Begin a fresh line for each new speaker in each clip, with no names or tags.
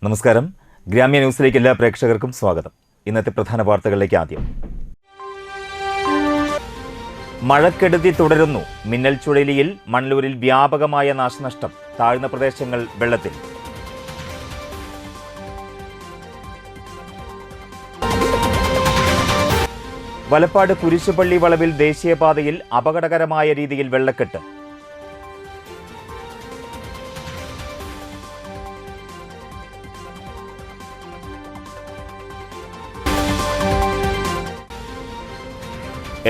നമസ്കാരം. ഗ്രാമ്യ ന്യൂസിലേക്ക് എല്ലാ പ്രേക്ഷകർക്കും സ്വാഗതം. ഇന്നത്തെ പ്രധാന വാർത്തകളിലേക്ക് ആദ്യം. മഴക്കെടുതി തുടരുന്നു. മിന്നൽ ചുഴലിയിൽ മണലൂരിൽ വ്യാപകമായ നാശനഷ്ടം. താഴ്ന്ന പ്രദേശങ്ങൾ വെള്ളത്തിൽ. വലപ്പാട് കുരിശുപള്ളി വളവിൽ ദേശീയപാതയിൽ അപകടകരമായ രീതിയിൽ വെള്ളക്കെട്ട്.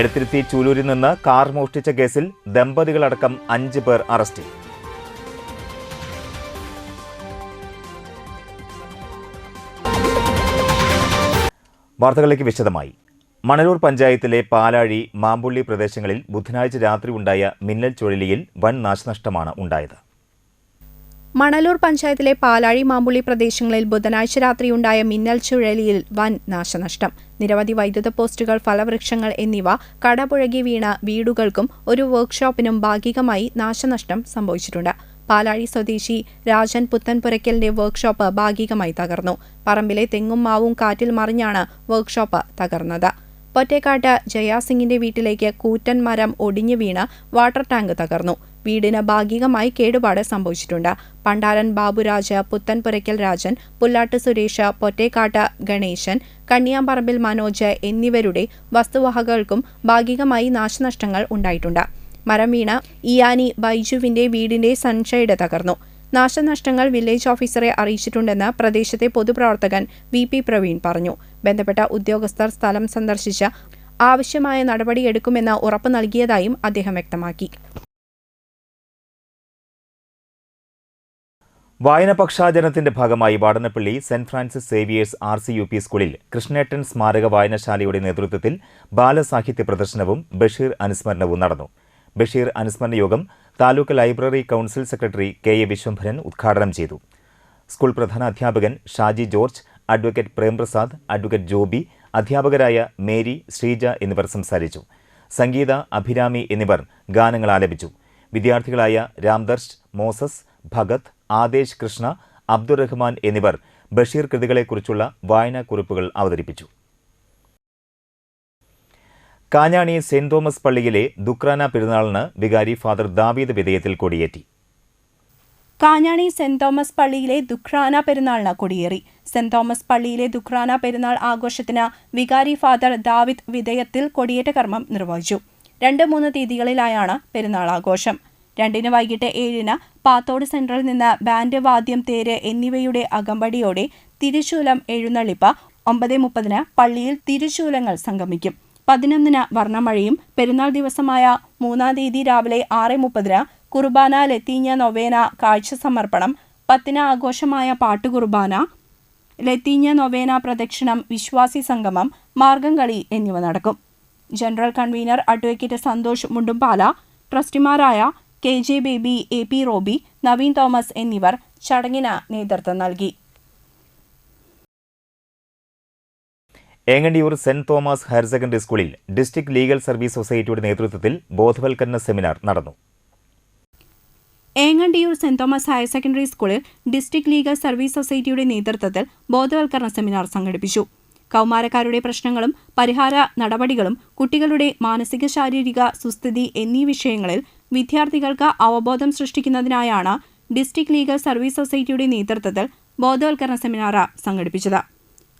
എടത്തിരുത്തി ചൂലൂരിൽ നിന്ന് കാർ മോഷ്ടിച്ച കേസിൽ ദമ്പതികളടക്കം 5 പേർ അറസ്റ്റിൽ. വാർത്തകളിലേക്ക് വിശദമായി. മണലൂർ പഞ്ചായത്തിലെ പാലാഴി, മാമ്പുള്ളി പ്രദേശങ്ങളിൽ ബുധനാഴ്ച രാത്രി ഉണ്ടായ മിന്നൽ ചുഴലിയിൽ വൻ നാശനഷ്ടമാണ് ഉണ്ടായത്.
മണലൂർ പഞ്ചായത്തിലെ പാലാഴി, മാമ്പുള്ളി പ്രദേശങ്ങളിൽ ബുധനാഴ്ച രാത്രിയുണ്ടായ മിന്നൽ ചുഴലിയിൽ വൻ നാശനഷ്ടം. നിരവധി വൈദ്യുത പോസ്റ്റുകൾ, ഫലവൃക്ഷങ്ങൾ എന്നിവ കടപുഴകി വീണ വീടുകൾക്കും ഒരു വർക്ക്ഷോപ്പിനും ഭാഗികമായി നാശനഷ്ടം സംഭവിച്ചിട്ടുണ്ട്. പാലാഴി സ്വദേശി രാജൻ പുത്തൻപുരയ്ക്കലിന്റെ വർക്ക്ഷോപ്പ് ഭാഗികമായി തകർന്നു. പറമ്പിലെ തെങ്ങും മാവും കാറ്റിൽ മറിഞ്ഞാണ് വർക്ക്ഷോപ്പ് തകർന്നത്. പൊറ്റേക്കാട്ട് ജയാസിംഗിന്റെ വീട്ടിലേക്ക് കൂറ്റൻ മരം ഒടിഞ്ഞു വീണ് വാട്ടർ ടാങ്ക് തകർന്നു. വീടിന് ഭാഗികമായി കേടുപാട് സംഭവിച്ചിട്ടുണ്ട്. പണ്ടാരൻ ബാബുരാജ്, പുത്തൻപുരയ്ക്കൽ രാജൻ, പുല്ലാട്ട് സുരേഷ്, പൊറ്റേക്കാട്ട് ഗണേശൻ, കണ്ണിയാമ്പറമ്പിൽ മനോജ് എന്നിവരുടെ വസ്തുവകകൾക്കും ഭാഗികമായി നാശനഷ്ടങ്ങൾ ഉണ്ടായിട്ടുണ്ട്. മരം വീണ് ഇയാനി ബൈജുവിന്റെ വീടിന്റെ സൺഷെയ്ഡ് തകർന്നു. നാശനഷ്ടങ്ങൾ വില്ലേജ് ഓഫീസറെ അറിയിച്ചിട്ടുണ്ടെന്ന് പ്രദേശത്തെ പൊതുപ്രവർത്തകൻ VP പ്രവീൺ പറഞ്ഞു. ബന്ധപ്പെട്ട ഉദ്യോഗസ്ഥർ സ്ഥലം സന്ദർശിച്ച് ആവശ്യമായ നടപടിയെടുക്കുമെന്ന് ഉറപ്പു നൽകിയതായും അദ്ദേഹം വ്യക്തമാക്കി.
വായനപക്ഷാചരണത്തിന്റെ ഭാഗമായി Vadanappally saint Francis Xavier's RCUP സ്കൂളിൽ കൃഷ്ണേട്ടൻ സ്മാരക വായനശാലയുടെ നേതൃത്വത്തിൽ ബാലസാഹിത്യ പ്രദർശനവും ബഷീർ അനുസ്മരണവും നടന്നു. ബഷീർ അനുസ്മരണ യോഗം taluk library council secretary KA Vishwambharan ഉദ്ഘാടനം ചെയ്തു. സ്കൂൾ പ്രധാന അധ്യാപകൻ Shaji George, advocate Premprasad, advocate Joby, അധ്യാപകരായ മേരി, ശ്രീജ എന്നിവർ സംസാരിച്ചു. സംഗീത, അഭിരാമി എന്നിവർ ഗാനങ്ങൾ ആലപിച്ചു. വിദ്യാർത്ഥികളായ രാംദർശ്, മോസസ്, ഭഗത്, ആദേശ് കൃഷ്ണ, അബ്ദുറഹ്മാൻ എന്നിവർ ബഷീർ കൃതികളെക്കുറിച്ചുള്ള വായനാക്കുറിപ്പുകൾ അവതരിപ്പിച്ചു. കാഞ്ഞാണി സെന്റ് തോമസ് പള്ളിയിലെ ദുക്രാന പെരുന്നാളിന് വികാരി ഫാദർ ദാവീദ് വിധേയത്തിൽ കൊടിയേറ്റി.
കാഞ്ഞാണി സെന്റ് തോമസ് പള്ളിയിലെ ദുക്രാന പെരുന്നാളിന് കൊടിയേറി. സെന്റ് തോമസ് പള്ളിയിലെ ദുക്രാന പെരുന്നാൾ ആഘോഷത്തിന് വികാരി ഫാദർ ദാവീദ് വിധേയത്തിൽ കൊടിയേറ്റ കർമ്മം നിർവഹിച്ചു. 2-3 തീയതികളിലായാണ് പെരുന്നാൾ ആഘോഷം. 2-ന് വൈകിട്ട് 7-ന് പാത്തോട് സെൻട്രലിൽ നിന്ന് ബാൻഡ്, വാദ്യം, തേര് എന്നിവയുടെ അകമ്പടിയോടെ തിരുശൂലം എഴുന്നള്ളിപ്പ്. 9:30-ന് പള്ളിയിൽ തിരുശൂലങ്ങൾ സംഗമിക്കും. 11-ന് വർണ്ണമഴയും. പെരുന്നാൾ ദിവസമായ 3-ാം തീയതി രാവിലെ 6:30-ന് കുർബാന, ലത്തീഞ്ഞ നൊവേന, കാഴ്ച സമർപ്പണം. 10-ന് ആഘോഷമായ പാട്ടുകുർബാന, ലത്തീഞ്ഞ നൊവേന പ്രദക്ഷിണം, വിശ്വാസി സംഗമം, മാർഗംകളി എന്നിവ നടക്കും. General convener advocate Santhosh Mundumpala, ട്രസ്റ്റിമാരായ KJ ബേബി, AP റോബി, നവീൻ തോമസ് എന്നിവർ ചടങ്ങിന് നേതൃത്വം നൽകി.
Engandiyoor saint Thomas higher secondary സ്കൂളിൽ ഡിസ്ട്രിക്ട് ലീഗൽ സർവീസ് സൊസൈറ്റിയുടെ നേതൃത്വത്തിൽ ബോധവൽക്കരണ സെമിനാർ നടന്നു.
Engandiyoor saint Thomas higher secondary സ്കൂളിൽ ഡിസ്ട്രിക്ട് ലീഗൽ സർവീസ് സൊസൈറ്റിയുടെ നേതൃത്വത്തിൽ ബോധവൽക്കരണ സെമിനാർ സംഘടിപ്പിച്ചു. കൗമാരക്കാരുടെ പ്രശ്നങ്ങളും പരിഹാര നടപടികളും, കുട്ടികളുടെ മാനസിക ശാരീരിക സുസ്ഥിതി എന്നീ വിഷയങ്ങളിൽ വിദ്യാർത്ഥികൾക്ക് അവബോധം സൃഷ്ടിക്കുന്നതിനായാണ് ഡിസ്ട്രിക്ട് ലീഗൽ സർവീസ് സൊസൈറ്റിയുടെ നേതൃത്വത്തിൽ ബോധവൽക്കരണ സെമിനാർ സംഘടിപ്പിച്ചത്.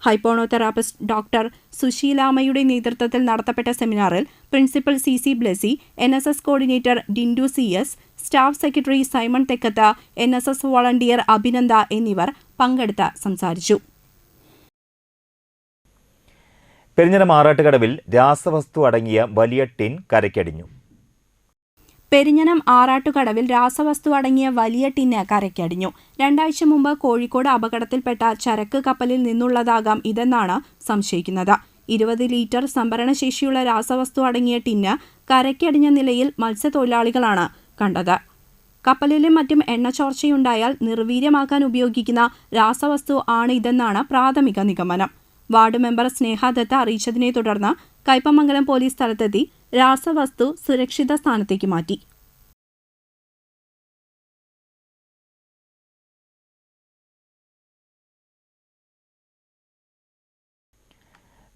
ഹൈപ്പോണോതെറാപ്പിസ്റ്റ് ഡോക്ടർ സുശീലാമ്മയുടെ നേതൃത്വത്തിൽ നടത്തപ്പെട്ട സെമിനാറിൽ principal CC Blessy, NSS coordinator Dindu CS, staff secretary Simon Thekkath, NSS volunteer Abhinanda എന്നിവർ പങ്കെടുത്ത് സംസാരിച്ചു.
പെരിഞ്ഞനം ആറാട്ടുകടവിൽ രാസവസ്തു അടങ്ങിയ വലിയ ടിൻ കരയ്ക്കടിഞ്ഞു.
പെരിഞ്ഞനം ആറാട്ടുകടവിൽ രാസവസ്തു അടങ്ങിയ വലിയ ടിന്ന് കരയ്ക്കടിഞ്ഞു. 2 ആഴ്ച മുമ്പ് കോഴിക്കോട് അപകടത്തിൽപ്പെട്ട ചരക്ക് കപ്പലിൽ നിന്നുള്ളതാകാം ഇതെന്നാണ് സംശയിക്കുന്നത്. 20 ലിറ്റർ സംഭരണശേഷിയുള്ള രാസവസ്തു അടങ്ങിയ ടിന്ന് കരയ്ക്കടിഞ്ഞ നിലയിൽ മത്സ്യത്തൊഴിലാളികളാണ് കണ്ടത്. കപ്പലിലും മറ്റും എണ്ണച്ചോർച്ചയുണ്ടായാൽ നിർവീര്യമാക്കാൻ ഉപയോഗിക്കുന്ന രാസവസ്തു ആണ് ഇതെന്നാണ് പ്രാഥമിക നിഗമനം. വാർഡ് മെമ്പർ സ്നേഹദത്ത അറിയിച്ചതിനെ തുടർന്ന് കയ്പമംഗലം പോലീസ് സ്ഥലത്തെത്തി രാസവസ്തു സുരക്ഷിത സ്ഥാനത്തേക്ക് മാറ്റി.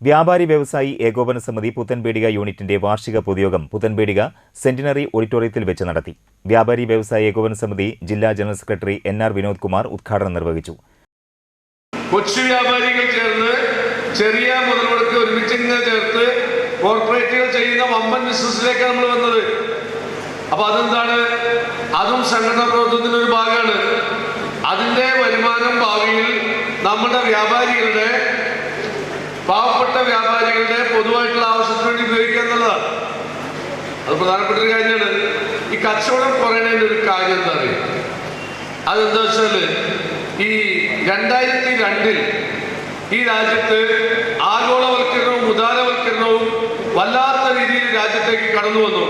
വ്യാപാരി വ്യവസായി ഏകോപന സമിതി പുത്തൻപേടിക യൂണിറ്റിന്റെ വാർഷിക പൊതുയോഗം പുത്തൻപേടിക സെന്റിനറി ഓഡിറ്റോറിയത്തിൽ വെച്ച് നടത്തി. വ്യാപാരി വ്യവസായി ഏകോപന സമിതി ജില്ലാ general secretary NR Vinod Kumar ഉദ്ഘാടനം നിർവഹിച്ചു.
കൊച്ചു വ്യാപാരികൾ ചേർന്ന് ചെറിയ മുതൽമുടക്ക് ഒരുമിച്ച് ചേർത്ത് കോർപ്പറേറ്റുകൾ ചെയ്യുന്ന വമ്പൻ ബിസിനസ്സിലേക്കാണ് നമ്മൾ വന്നത്. അപ്പൊ അതെന്താണ്? അതും സംഘടനാ പ്രവർത്തനത്തിന്റെ ഒരു ഭാഗമാണ്. അതിന്റെ വരുമാനം ഭാവിയിൽ നമ്മുടെ വ്യാപാരികളുടെ, പാവപ്പെട്ട വ്യാപാരികളുടെ പൊതുവായിട്ടുള്ള ആവശ്യത്തിന് വേണ്ടി ഉപയോഗിക്കുക എന്നുള്ളതാണ്. അത് പ്രധാനപ്പെട്ട ഒരു കാര്യമാണ്. ഈ കച്ചവടം കുറയുന്നതിൻ്റെ ഒരു കാര്യം എന്താ പറയുക? അതെന്താ വെച്ചാല് ഈ 2002 ഈ രാജ്യത്ത് ആഗോളവൽക്കരണവും ഉദാരവൽക്കരണവും വല്ലാത്ത രീതിയിൽ രാജ്യത്തേക്ക് കടന്നു വന്നു.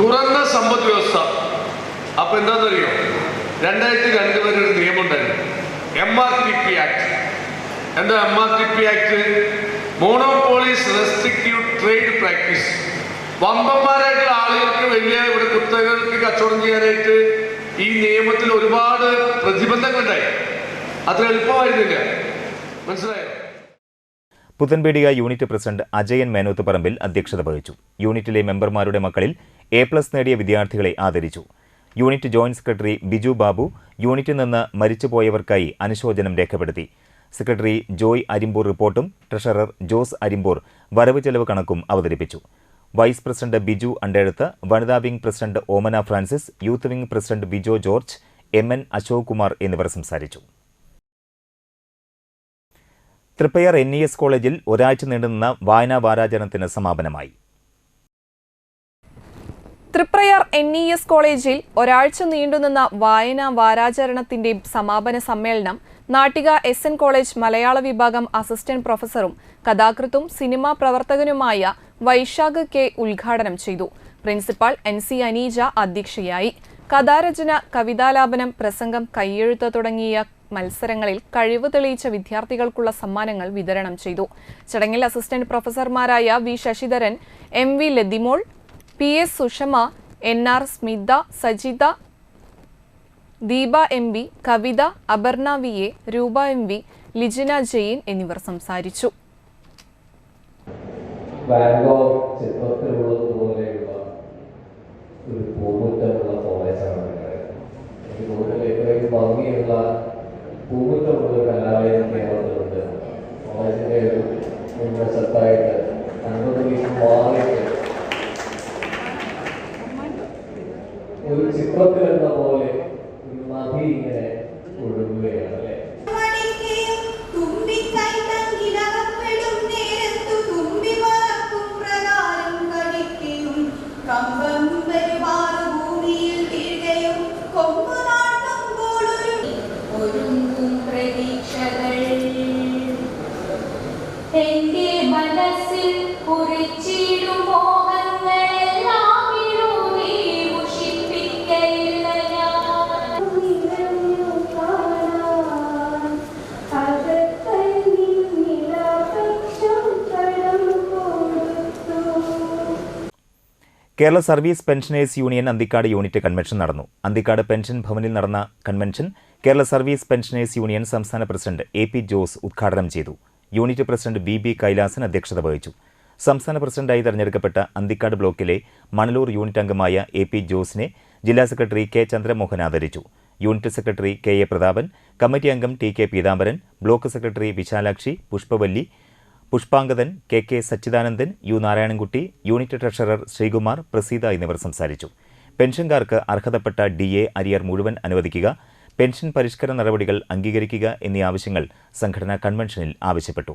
തുറന്ന സമ്പദ് വ്യവസ്ഥ. അപ്പൊ എന്താണെന്നറിയോ, 2002 വരെ ഒരു നിയമം ഉണ്ടായിരുന്നു, MRTP ആക്ട്. എന്താ MRTP act? Monopolies restrictive trade practice. വമ്പന്മാരായിട്ടുള്ള ആളുകൾക്ക് വലിയ ഇവിടെ കുത്തകൾക്ക് കച്ചവടം ചെയ്യാനായിട്ട് ഈ നിയമത്തിൽ ഒരുപാട് പ്രതിബന്ധങ്ങളുണ്ടായി. അത്ര എളുപ്പമായിരുന്നില്ല. മനസ്സിലായോ?
പുത്തൻപേടിക യൂണിറ്റ് പ്രസിഡന്റ് അജയൻ മേനോത്ത് പറമ്പിൽ അധ്യക്ഷത വഹിച്ചു. യൂണിറ്റിലെ മെമ്പർമാരുടെ മക്കളിൽ A+ നേടിയ വിദ്യാർത്ഥികളെ ആദരിച്ചു. Unit joint secretary Biju Babu യൂണിറ്റിൽ നിന്ന് മരിച്ചുപോയവർക്കായി അനുശോചനം രേഖപ്പെടുത്തി. സെക്രട്ടറി ജോയ് അരിമ്പൂർ റിപ്പോർട്ടും ട്രഷറർ ജോസ് അരിമ്പൂർ വരവ് ചെലവ് കണക്കും അവതരിപ്പിച്ചു. വൈസ് പ്രസിഡന്റ് ബിജു അണ്ടേഴത്ത്, വനിതാ wing president Omana Francis, youth wing president Bijo George, MN Ashok Kumar എന്നിവർ സംസാരിച്ചു. തൃപ്പയാർ NES കോളേജിൽ ഒരാഴ്ച നീണ്ടുനിന്ന വായനാ വാരാചരണത്തിന് സമാപനമായി.
തൃപ്രയാർ NES കോളേജിൽ ഒരാഴ്ച നീണ്ടുനിന്ന വായനാ വാരാചരണത്തിന്റെ സമാപന സമ്മേളനം നാട്ടിക SN കോളേജ് മലയാള വിഭാഗം അസിസ്റ്റന്റ് പ്രൊഫസറും കഥാകൃത്തും സിനിമാ പ്രവർത്തകനുമായ വൈശാഖ് K ഉദ്ഘാടനം ചെയ്തു. പ്രിൻസിപ്പൽ NC അനീജ അധ്യക്ഷയായി. കഥാരചന, കവിതാലാപനം, പ്രസംഗം, കയ്യെഴുത്ത് തുടങ്ങിയ മത്സരങ്ങളിൽ കഴിവ് തെളിയിച്ച വിദ്യാർത്ഥികൾക്കുള്ള സമ്മാനങ്ങൾ വിതരണം ചെയ്തു. ചടങ്ങിൽ അസിസ്റ്റന്റ് പ്രൊഫസർമാരായ V Sasidharan, MV Lathimol, PS Sushama, NR Smitha, Sajitha, Deepa MV, Kavitha, Aparna VA, Roopa MV, Lijina Jain എന്നിവർ സംസാരിച്ചു.
പൂമുറ്റമുള്ള കലാലയം കേരളത്തിലുണ്ട്. കോളേജിൻ്റെ ഒരു മുൻവശത്തായിട്ട് 50 മീറ്റർ മാറിയിട്ട് ഒരു ചിത്രത്തിലെന്ന പോലെ ഒരു നദി ഇങ്ങനെ ഒഴുകുകയാണ് അല്ലേ?
എന്റെ മനസ്സിൽ കുറിച്ചിടും മോഹങ്ങളെല്ലാം ഇരുളി മുഷിപ്പിക്കയില്ല ഞാൻ.
Kerala service pensioners union Anthikad unit convention നടന്നു. അന്തിക്കാട് പെൻഷൻ ഭവനിൽ നടന്ന convention Kerala service pensioners union സംസ്ഥാന പ്രസിഡന്റ് AP ജോസ് ഉദ്ഘാടനം ചെയ്തു. യൂണിറ്റ് പ്രസിഡന്റ് BB കൈലാസൻ അധ്യക്ഷത വഹിച്ചു. സംസ്ഥാന പ്രസിഡന്റായി തെരഞ്ഞെടുക്കപ്പെട്ട അന്തിക്കാട് ബ്ലോക്കിലെ മണലൂർ യൂണിറ്റ് അംഗമായ AP ജോസിനെ ജില്ലാ സെക്രട്ടറി K ചന്ദ്രമോഹൻ ആദരിച്ചു. Unit secretary KA Prathapan, committee അംഗം TK Peethambaran, block secretary Vishalakshi, Pushpavalli, Pushpangadan, KK Sachidanandan, U Narayanankutty, unit treasurer Sreekumar, Praseetha എന്നിവർ സംസാരിച്ചു. പെൻഷൻകാർക്ക് അർഹതപ്പെട്ട DA അരിയർ മുഴുവൻ അനുവദിക്കുക, പെൻഷൻ പരിഷ്കരണ നടപടികൾ അംഗീകരിക്കുക എന്നീ ആവശ്യങ്ങൾ സംഘടനാ കൺവെൻഷനിൽ ആവശ്യപ്പെട്ടു.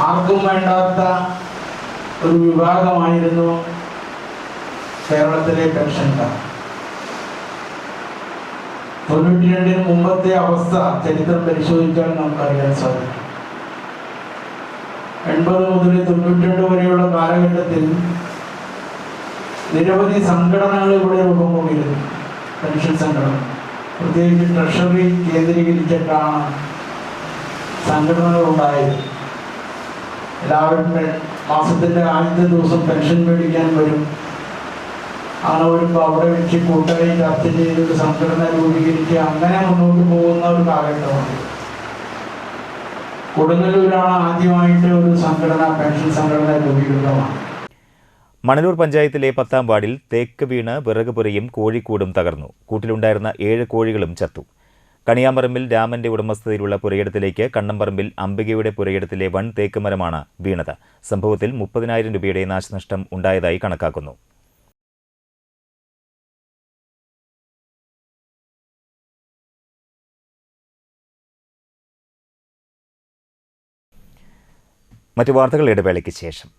ആർക്കും വേണ്ടാത്ത ഒരു വിഭാഗമായിരുന്നു കേരളത്തിലെ പെൻഷൻകാർ. 92 മുമ്പത്തെ അവസ്ഥ ചരിത്രം പരിശോധിച്ചാൽ നമുക്കറിയാൻ സാധിക്കും. 80 മുതൽ 92 വരെയുള്ള കാലഘട്ടത്തിൽ നിരവധി സംഘടനകൾ ഇവിടെ രൂപം കൊണ്ടിരുന്നു. പെൻഷൻ സംഘടന, പ്രത്യേകിച്ച് ട്രഷറി കേന്ദ്രീകരിച്ചിട്ടാണ് സംഘടനകൾ ഉണ്ടായത്. എല്ലാവരും മാസത്തിൻ്റെ ആദ്യത്തെ ദിവസം പെൻഷൻ മേടിക്കാൻ വരും. അങ്ങനെ വരുമ്പോൾ അവിടെ വെച്ച് കൂട്ടായി ചർച്ച ചെയ്തൊരു സംഘടന രൂപീകരിച്ച് അങ്ങനെ മുന്നോട്ട് പോകുന്ന ഒരു കാലഘട്ടമാണ്. കൊടുങ്ങല്ലൂരാണ് ആദ്യമായിട്ട് ഒരു സംഘടന, പെൻഷൻ സംഘടന രൂപീകൃതമാണ്.
മണലൂർ പഞ്ചായത്തിലെ 10-ാം വാർഡിൽ തേക്ക് വീണ് വിറക് പുരയും കോഴിക്കൂടും തകർന്നു. കൂട്ടിലുണ്ടായിരുന്ന 7 കോഴികളും ചത്തു. കണിയാമ്പറമ്പിൽ രാമന്റെ ഉടമസ്ഥതയിലുള്ള പുരയിടത്തിലേക്ക് കണ്ണമ്പറമ്പിൽ അംബികയുടെ പുരയിടത്തിലെ വൻ തേക്ക് മരമാണ് വീണത്. സംഭവത്തിൽ 30,000 രൂപയുടെ നാശനഷ്ടം ഉണ്ടായതായി കണക്കാക്കുന്നു. മറ്റു വാർത്തകൾ ഇടവേളയ്ക്ക് ശേഷം.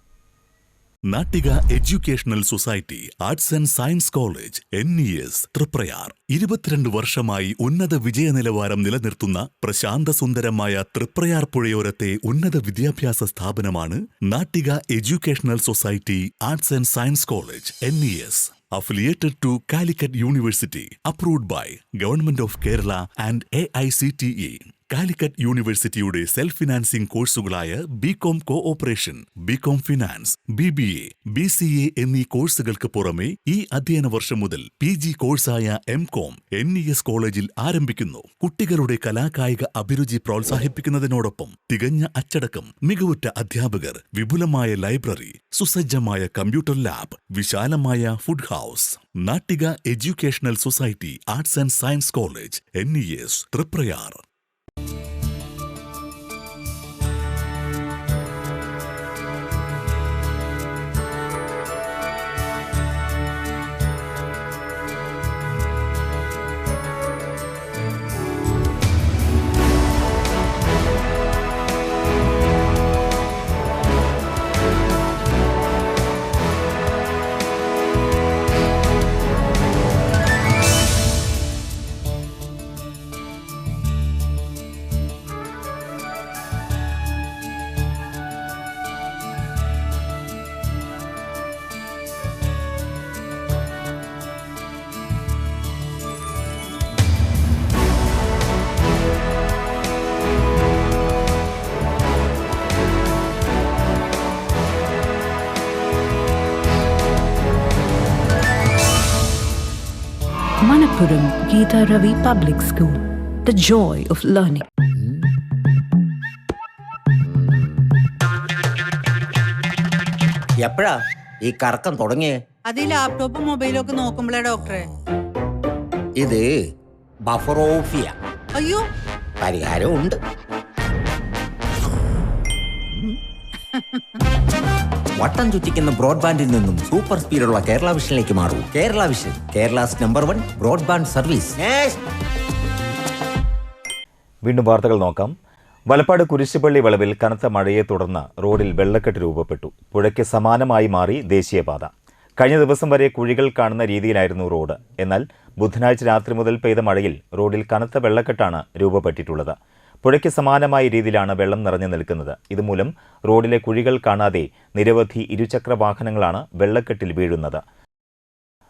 Nattika educational society arts and science college NES Triprayar 22 വർഷമായി ഉന്നത വിജയ നിലവാരം നിലനിർത്തുന്ന പ്രശാന്തസുന്ദരമായ തൃപ്രയാർ പുഴയോരത്തെ ഉന്നത വിദ്യാഭ്യാസ സ്ഥാപനമാണ് Nattika educational society arts and science college NES. Affiliated to Calicut University, approved by Government of Kerala and AICTE. Calicut യൂണിവേഴ്സിറ്റിയുടെ സെൽഫ് ഫിനാൻസിംഗ് കോഴ്സുകളായ BCom cooperation, BCom finance, BBA, BCA എന്നീ കോഴ്സുകൾക്ക് പുറമെ ഈ അധ്യയന വർഷം മുതൽ PG കോഴ്സായ MCom NES കോളേജിൽ ആരംഭിക്കുന്നു. കുട്ടികളുടെ കലാകായിക അഭിരുചി പ്രോത്സാഹിപ്പിക്കുന്നതിനോടൊപ്പം തികഞ്ഞ അച്ചടക്കം, മികവുറ്റ അധ്യാപകർ, വിപുലമായ ലൈബ്രറി, സുസജ്ജമായ കമ്പ്യൂട്ടർ ലാബ്, വിശാലമായ food house. Nattika educational society arts and science college NES Triprayar.
Manappuram Geeta Ravi Public School, the joy of learning.
എപ്പോഴാ ഈ കറക്കം തുടങ്ങിയേ?
അത് ഈ ലാപ്ടോപ്പും മൊബൈലും ഒക്കെ നോക്കുമ്പോഴേ ഡോക്ടറെ.
ഇത് ബഫറോഫിയ.
അയ്യോ,
പരിഹാരമുണ്ട്. വട്ടം ചുറ്റിക്കുന്ന ബ്രോഡ്ബാൻഡിൽ നിന്നും സൂപ്പർ സ്പീഡുള്ള കേരള വിഷനിലേക്ക് മാറൂ. Kerala vision, Kerala's number 1 broadband service.
വീണ്ടും വാർത്തകൾ നോക്കാം. വലപ്പാട് കുരിശുപള്ളി വളവിൽ കനത്ത മഴയെ തുടർന്ന് റോഡിൽ വെള്ളക്കെട്ട് രൂപപ്പെട്ടു. പുഴയ്ക്ക് സമാനമായി മാറി ദേശീയപാത. കഴിഞ്ഞ ദിവസം വരെ കുഴികൾ കാണുന്ന രീതിയിലായിരുന്നു റോഡ്. എന്നാൽ ബുധനാഴ്ച രാത്രി മുതൽ പെയ്ത മഴയിൽ റോഡിൽ കനത്ത വെള്ളക്കെട്ടാണ് രൂപപ്പെട്ടിട്ടുള്ളത്. പുഴയ്ക്ക് സമാനമായ രീതിയിലാണ് വെള്ളം നിറഞ്ഞു നിൽക്കുന്നത്. ഇതുമൂലം റോഡിലെ കുഴികൾ കാണാതെ നിരവധി ഇരുചക്ര വാഹനങ്ങളാണ് വെള്ളക്കെട്ടിൽ വീഴുന്നത്.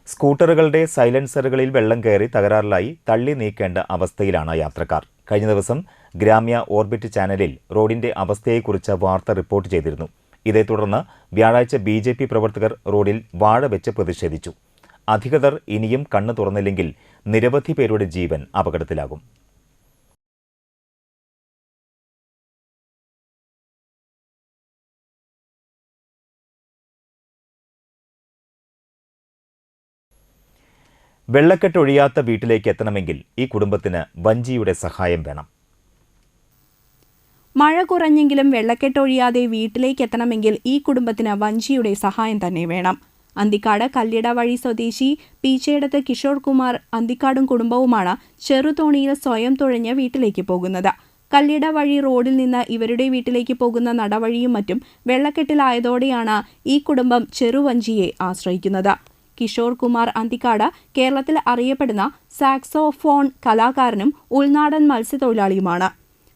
സ്കൂട്ടറുകളുടെ സൈലൻസറുകളിൽ വെള്ളം കയറി തകരാറിലായി തള്ളി നീക്കേണ്ട അവസ്ഥയിലാണ് യാത്രക്കാർ. കഴിഞ്ഞ ദിവസം ഗ്രാമ്യ ഓർബിറ്റ് ചാനലിൽ റോഡിന്റെ അവസ്ഥയെക്കുറിച്ച് വാർത്ത റിപ്പോർട്ട് ചെയ്തിരുന്നു. ഇതേ തുടർന്ന് വ്യാഴാഴ്ച BJP പ്രവർത്തകർ റോഡിൽ വാഴ വെച്ച് പ്രതിഷേധിച്ചു. അധികൃതർ ഇനിയും കണ്ണു തുറന്നില്ലെങ്കിൽ നിരവധി പേരുടെ ജീവൻ അപകടത്തിലാകും. വെള്ളക്കെട്ടൊഴിയാത്ത വീട്ടിലേക്ക് എത്തണമെങ്കിൽ ഈ കുടുംബത്തിന് വഞ്ചിയുടെ സഹായം വേണം.
മഴ കുറഞ്ഞെങ്കിലും വെള്ളക്കെട്ടൊഴിയാതെ വീട്ടിലേക്ക് എത്തണമെങ്കിൽ ഈ കുടുംബത്തിന് വഞ്ചിയുടെ സഹായം തന്നെ വേണം. അന്തിക്കാട് കല്ലിട വഴി സ്വദേശി പീച്ചേടത്ത് കിഷോർ കുമാർ അന്തിക്കാടും കുടുംബവുമാണ് ചെറുതോണിയിൽ സ്വയം തുഴഞ്ഞ് വീട്ടിലേക്ക് പോകുന്നത്. കല്ലിട വഴി റോഡിൽ നിന്ന് ഇവരുടെ വീട്ടിലേക്ക് പോകുന്ന നടവഴിയും മറ്റും വെള്ളക്കെട്ടിലായതോടെയാണ് ഈ കുടുംബം ചെറുവഞ്ചിയെ ആശ്രയിക്കുന്നത്. കിഷോർ കുമാർ അന്തിക്കാട് കേരളത്തിൽ അറിയപ്പെടുന്ന സാക്സോഫോൺ കലാകാരനും ഉൾനാടൻ മത്സ്യത്തൊഴിലാളിയുമാണ്.